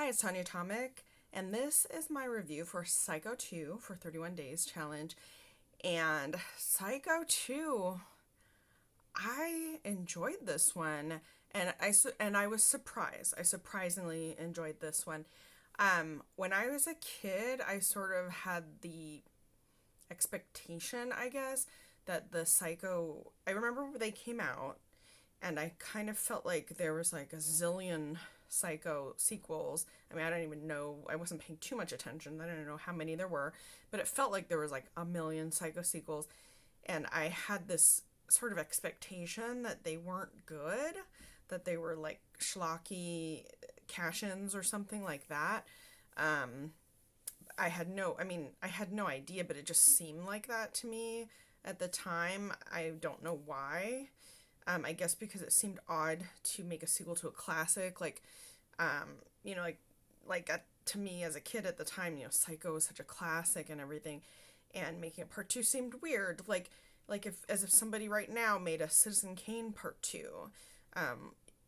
Hi, it's Tanya Tomic, and this is my review for Psycho 2 for 31 Days Challenge. And Psycho 2, I enjoyed this one, and I was surprised. I surprisingly enjoyed this one. When I was a kid, I sort of had the expectation, I guess, that the Psycho. I remember they came out, and I kind of felt like there was like a zillion Psycho sequels. I mean, I don't even know, I wasn't paying too much attention. I don't know how many there were, but it felt like there was like a million Psycho sequels. And I had this sort of expectation that they weren't good, that they were like schlocky cash-ins or something like that. Um, I had no idea, but it just seemed like that to me at the time. I don't know why. I guess because it seemed odd to make a sequel to a classic, um, you know, to me as a kid at the time, Psycho was such a classic and everything, and making a part two seemed weird, as if somebody right now made a Citizen Kane part two.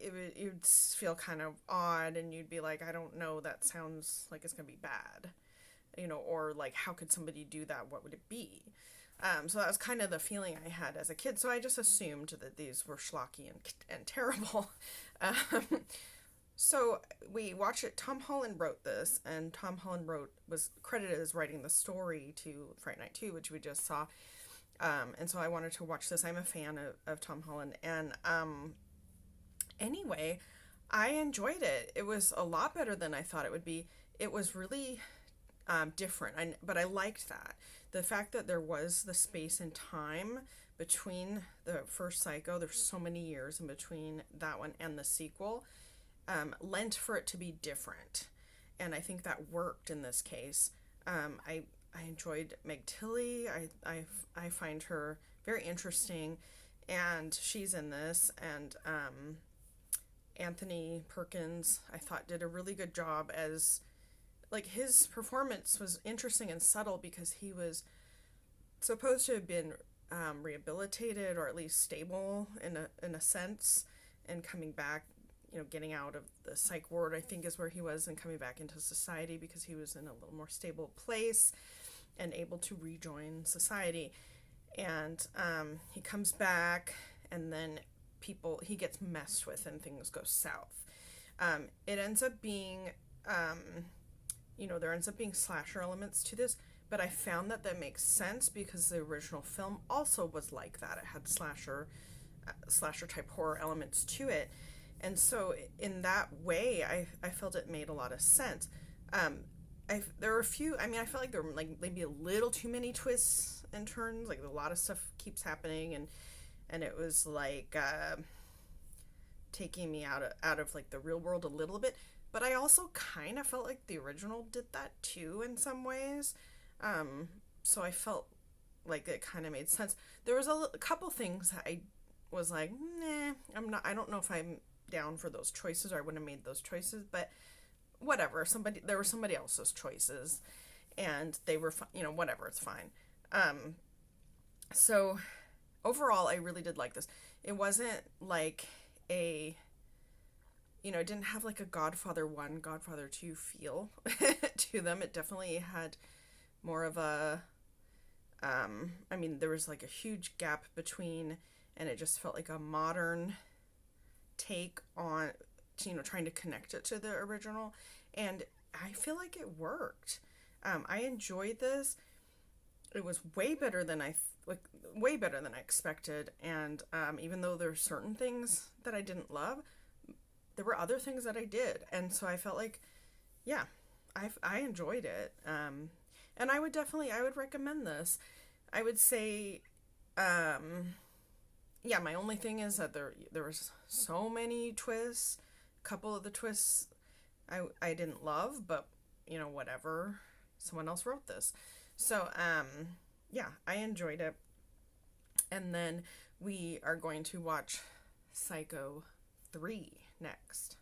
It would feel kind of odd, and you'd be like, I don't know, that sounds like it's gonna be bad, or like, how could somebody do that? What would it be? So that was kind of the feeling I had as a kid. So I just assumed that these were schlocky and terrible. Um, so we watched it. Tom Holland wrote this, and Tom Holland was credited as writing the story to Fright Night 2, which we just saw. And so I wanted to watch this. I'm a fan of Tom Holland. And anyway, I enjoyed it. It was a lot better than I thought it would be. It was really different, but I liked that. The fact that there was the space and time between the first Psycho, there's so many years in between that one and the sequel, lent for it to be different. And I think that worked in this case. I enjoyed Meg Tilly. I find her very interesting, and she's in this. And Anthony Perkins, I thought, did a really good job as, like, his performance was interesting and subtle because he was supposed to have been rehabilitated, or at least stable in a sense, and coming back, getting out of the psych ward, I think, is where he was, and coming back into society because he was in a little more stable place and able to rejoin society. And he comes back, and then he gets messed with, and things go south. It ends up being there ends up being slasher elements to this, but I found that makes sense because the original film also was like that. It had slasher type horror elements to it, and so in that way, I felt it made a lot of sense. There were a few. I felt like there were like maybe a little too many twists and turns. Like, a lot of stuff keeps happening, and it was like taking me out of like the real world a little bit. But I also kind of felt like the original did that too in some ways. So I felt like it kind of made sense. There was a couple things that I was like, nah, I don't know if I'm down for those choices, or I wouldn't have made those choices, but whatever. There were somebody else's choices, and they were, whatever, it's fine. So overall, I really did like this. It wasn't like it didn't have like a Godfather 1, Godfather 2 feel to them. It definitely had more of a, there was like a huge gap between, and it just felt like a modern take on, trying to connect it to the original. And I feel like it worked. I enjoyed this. It was way better than I expected. And even though there were certain things that I didn't love, there were other things that I did, and so I felt like, yeah, I enjoyed it, and I would recommend this. I would say, yeah, my only thing is that there was so many twists. A couple of the twists I didn't love, but whatever. Someone else wrote this, so yeah, I enjoyed it. And then we are going to watch Psycho 3 next.